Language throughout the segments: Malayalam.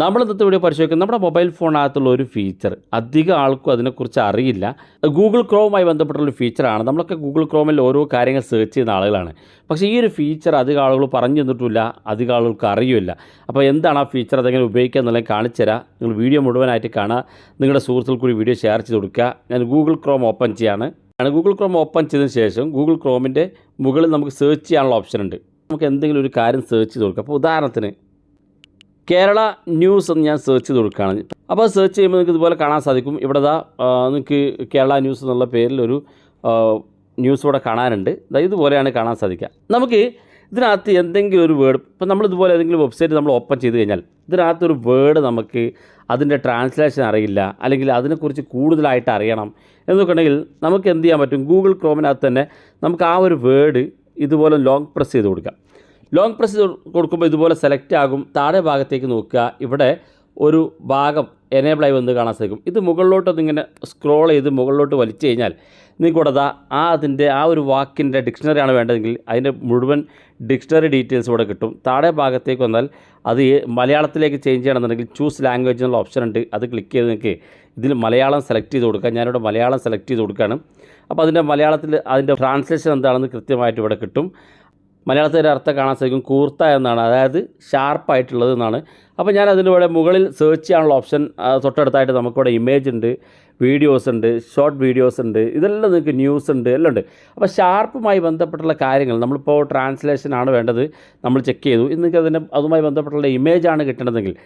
നമ്മൾ ഇന്നത്തെ വീഡിയോ പരിശോധിക്കുന്നത് നമ്മുടെ മൊബൈൽ ഫോണിനകത്തുള്ള ഒരു ഫീച്ചർ അധികം ആൾക്കും അതിനെക്കുറിച്ച് അറിയില്ല. ഗൂഗിൾ ക്രോമുമായി ബന്ധപ്പെട്ടുള്ളൊരു ഫീച്ചറാണ്. നമ്മളൊക്കെ ഗൂഗിൾ ക്രോമിൽ ഓരോ കാര്യങ്ങൾ സെർച്ച് ചെയ്യുന്ന ആളുകളാണ്. പക്ഷേ ഈ ഒരു ഫീച്ചർ അധികം ആളുകൾ പറഞ്ഞു തന്നിട്ടില്ല, അധികം ആളുകൾക്ക് അറിയില്ല. അപ്പോൾ എന്താണ് ആ ഫീച്ചർ, അതെങ്ങനെ ഉപയോഗിക്കുക എന്നുള്ളത് കാണിച്ചു തരാം. നിങ്ങൾ വീഡിയോ മുഴുവനായിട്ട് കാണുക, നിങ്ങളുടെ സുഹൃത്തുക്കൾക്ക് കൂടി വീഡിയോ ഷെയർ ചെയ്ത് കൊടുക്കുക. ഞാൻ ഗൂഗിൾ ക്രോം ഓപ്പൺ ചെയ്യാണ്. ഗൂഗിൾ ക്രോം ഓപ്പൺ ചെയ്തതിന് ശേഷം ഗൂഗിൾ ക്രോമിൻ്റെ മുകളിൽ നമുക്ക് സെർച്ച് ചെയ്യാനുള്ള ഓപ്ഷൻ ഉണ്ട്. നമുക്ക് എന്തെങ്കിലും ഒരു കാര്യം സെർച്ച് ചെയ്ത് കൊടുക്കുക. അപ്പോൾ ഉദാഹരണത്തിന് കേരള ന്യൂസ് എന്ന് ഞാൻ സെർച്ച് ചെയ്ത് കൊടുക്കുകയാണ്. അപ്പോൾ സെർച്ച് ചെയ്യുമ്പോൾ നിങ്ങൾക്ക് ഇതുപോലെ കാണാൻ സാധിക്കും. ഇവിടെ നിങ്ങൾക്ക് കേരള ന്യൂസ് എന്നുള്ള പേരിൽ ഒരു ന്യൂസ് ഇവിടെ കാണാനുണ്ട്. ഇതുപോലെയാണ് കാണാൻ സാധിക്കുക. നമുക്ക് ഇതിനകത്ത് എന്തെങ്കിലും ഒരു വേർഡ്, ഇപ്പോൾ നമ്മളിതുപോലെ ഏതെങ്കിലും വെബ്സൈറ്റ് നമ്മൾ ഓപ്പൺ ചെയ്ത് കഴിഞ്ഞാൽ ഇതിനകത്തൊരു വേർഡ് നമുക്ക് അതിൻ്റെ ട്രാൻസ്ലേഷൻ അറിയില്ല, അല്ലെങ്കിൽ അതിനെക്കുറിച്ച് കൂടുതലായിട്ട് അറിയണം എന്നൊക്കെ ഉണ്ടെങ്കിൽ നമുക്ക് എന്ത് ചെയ്യാൻ പറ്റും, ഗൂഗിൾ ക്രോമിനകത്ത് തന്നെ നമുക്ക് ആ ഒരു വേർഡ് ഇതുപോലെ ലോങ് പ്രസ് ചെയ്ത് കൊടുക്കാം. ലോങ് പ്രസ് കൊടുക്കുമ്പോൾ ഇതുപോലെ സെലക്ട് ആകും. താഴെ ഭാഗത്തേക്ക് നോക്കുക, ഇവിടെ ഒരു ഭാഗം എനേബിളായി വന്ന് കാണാൻ സാധിക്കും. ഇത് മുകളിലോട്ടൊന്നിങ്ങനെ സ്ക്രോൾ ചെയ്ത് മുകളിലോട്ട് വലിച്ചു കഴിഞ്ഞാൽ നിങ്ങൾക്കിവിടെ അതിൻ്റെ ആ ഒരു വാക്കിൻ്റെ ഡിക്ഷണറിയാണ് വേണ്ടതെങ്കിൽ അതിൻ്റെ മുഴുവൻ ഡിക്ഷണറി ഡീറ്റെയിൽസ് ഇവിടെ കിട്ടും. താഴെ ഭാഗത്തേക്ക് വന്നാൽ അത് മലയാളത്തിലേക്ക് ചേഞ്ച് ചെയ്യണമെന്നുണ്ടെങ്കിൽ ചൂസ് ലാംഗ്വേജ് എന്നുള്ള ഓപ്ഷൻ ഉണ്ട്. അത് ക്ലിക്ക് ചെയ്ത് നിങ്ങൾക്ക് ഇതിൽ മലയാളം സെലക്ട് ചെയ്ത് കൊടുക്കുക. ഞാനിവിടെ മലയാളം സെലക്ട് ചെയ്ത് കൊടുക്കുകയാണ്. അപ്പോൾ അതിൻ്റെ മലയാളത്തിൽ അതിൻ്റെ ട്രാൻസ്ലേഷൻ എന്താണെന്ന് കൃത്യമായിട്ട് ഇവിടെ കിട്ടും. മലയാളത്തിൻ്റെ അർത്ഥം കാണാൻ സാധിക്കും, കൂർത്ത എന്നാണ്, അതായത് ഷാർപ്പായിട്ടുള്ളത് എന്നാണ്. അപ്പോൾ ഞാൻ അതിൻ്റെ മുകളിൽ സെർച്ച് ചെയ്യാനുള്ള ഓപ്ഷൻ തൊട്ടടുത്തായിട്ട് നമുക്കിവിടെ ഇമേജ് ഉണ്ട്, വീഡിയോസ് ഉണ്ട്, ഷോർട്ട് വീഡിയോസ് ഉണ്ട്, ഇതെല്ലാം നിങ്ങൾക്ക് ന്യൂസ് ഉണ്ട്, എല്ലാം ഉണ്ട്. അപ്പോൾ ഷാർപ്പുമായി ബന്ധപ്പെട്ടുള്ള കാര്യങ്ങൾ നമ്മളിപ്പോൾ ട്രാൻസ്ലേഷനാണ് വേണ്ടത്, നമ്മൾ ചെക്ക് ചെയ്തു. നിങ്ങൾക്ക് അതുമായി ബന്ധപ്പെട്ടുള്ള ഇമേജാണ് കിട്ടേണ്ടതെങ്കിൽ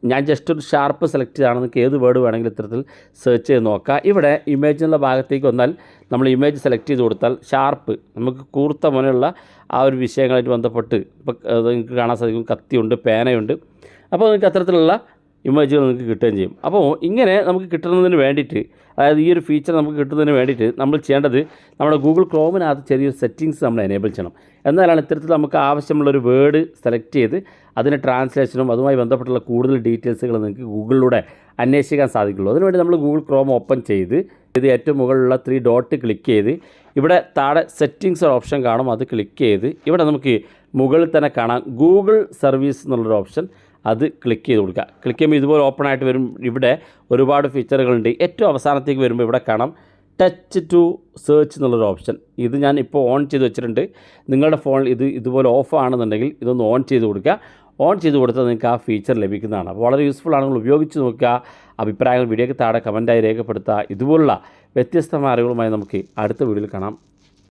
ഞാൻ ജസ്റ്റ് ഒരു ഷാർപ്പ് സെലക്ട് ചെയ്താണ്. നിങ്ങൾക്ക് ഏത് വേർഡ് വേണമെങ്കിലും ഇത്തരത്തിൽ സെർച്ച് ചെയ്ത് നോക്കുക. ഇവിടെ ഇമേജ് എന്നുള്ള ഭാഗത്തേക്ക് വന്നാൽ നമ്മൾ ഇമേജ് സെലക്ട് ചെയ്ത് കൊടുത്താൽ ഷാർപ്പ് നമുക്ക് കൂർത്ത മുനയുള്ള ആ ഒരു വിഷയങ്ങളായിട്ട് ബന്ധപ്പെട്ട് ഇപ്പോൾ നിങ്ങൾക്ക് കാണാൻ സാധിക്കും, കത്തിയുണ്ട്, പേനയുണ്ട്. അപ്പോൾ നിങ്ങൾക്ക് അത്തരത്തിലുള്ള ഇമേജുകൾ നിങ്ങൾക്ക് കിട്ടുകയും ചെയ്യും. അപ്പോൾ ഇങ്ങനെ നമുക്ക് കിട്ടുന്നതിന് വേണ്ടിയിട്ട്, അതായത് ഈ ഒരു ഫീച്ചർ നമുക്ക് കിട്ടുന്നതിന് വേണ്ടിയിട്ട് നമ്മൾ ചെയ്യേണ്ടത് നമ്മുടെ ഗൂഗിൾ ക്രോമിനകത്ത് ചെറിയൊരു സെറ്റിങ്സ് നമ്മൾ എനേബിൾ ചെയ്യണം. എന്നാലാണ് ഇത്തരത്തിൽ നമുക്ക് ആവശ്യമുള്ളൊരു വേർഡ് സെലക്ട് ചെയ്ത് അതിൻ്റെ ട്രാൻസ്ലേഷനും അതുമായി ബന്ധപ്പെട്ടുള്ള കൂടുതൽ ഡീറ്റെയിൽസുകൾ നിങ്ങൾക്ക് ഗൂഗിളിലൂടെ അന്വേഷിക്കാൻ സാധിക്കുള്ളൂ. അതിനുവേണ്ടി നമ്മൾ ഗൂഗിൾ ക്രോം ഓപ്പൺ ചെയ്ത് ഇത് ഏറ്റവും മുകളിലുള്ള 3 ഡോട്ട് ക്ലിക്ക് ചെയ്ത് ഇവിടെ താഴെ സെറ്റിങ്സ് ഓപ്ഷൻ കാണും, അത് ക്ലിക്ക് ചെയ്ത് ഇവിടെ നമുക്ക് മുകളിൽ തന്നെ കാണാം ഗൂഗിൾ സർവീസ് എന്നുള്ളൊരു ഓപ്ഷൻ, അത് ക്ലിക്ക് ചെയ്ത് കൊടുക്കുക. ക്ലിക്ക് ചെയ്യുമ്പോൾ ഇതുപോലെ ഓപ്പൺ ആയിട്ട് വരും. ഇവിടെ ഒരുപാട് ഫീച്ചറുകളുണ്ട്. ഏറ്റവും അവസാനത്തേക്ക് വരുമ്പോൾ ഇവിടെ കാണാം ടച്ച് ടു സെർച്ച് എന്നുള്ളൊരു ഓപ്ഷൻ. ഇത് ഞാൻ ഇപ്പോൾ ഓൺ ചെയ്ത് വെച്ചിട്ടുണ്ട്. നിങ്ങളുടെ ഫോണിൽ ഇതുപോലെ ഓഫ് ആണെന്നുണ്ടെങ്കിൽ ഇതൊന്ന് ഓൺ ചെയ്ത് കൊടുക്കുക. ഓൺ ചെയ്ത് കൊടുത്താൽ നിങ്ങൾക്ക് ആ ഫീച്ചർ ലഭിക്കുന്നതാണ്. അപ്പോൾ വളരെ യൂസ്ഫുൾ ആണ്, നിങ്ങൾ ഉപയോഗിച്ച് നോക്കുക. അഭിപ്രായങ്ങൾ വീഡിയോയ്ക്ക് താഴെ കമൻറ്റായി രേഖപ്പെടുത്തുക. ഇതുപോലുള്ള വ്യത്യസ്തമായ അറിവുകളുമായി നമുക്ക് അടുത്ത വീഡിയോയിൽ കാണാം.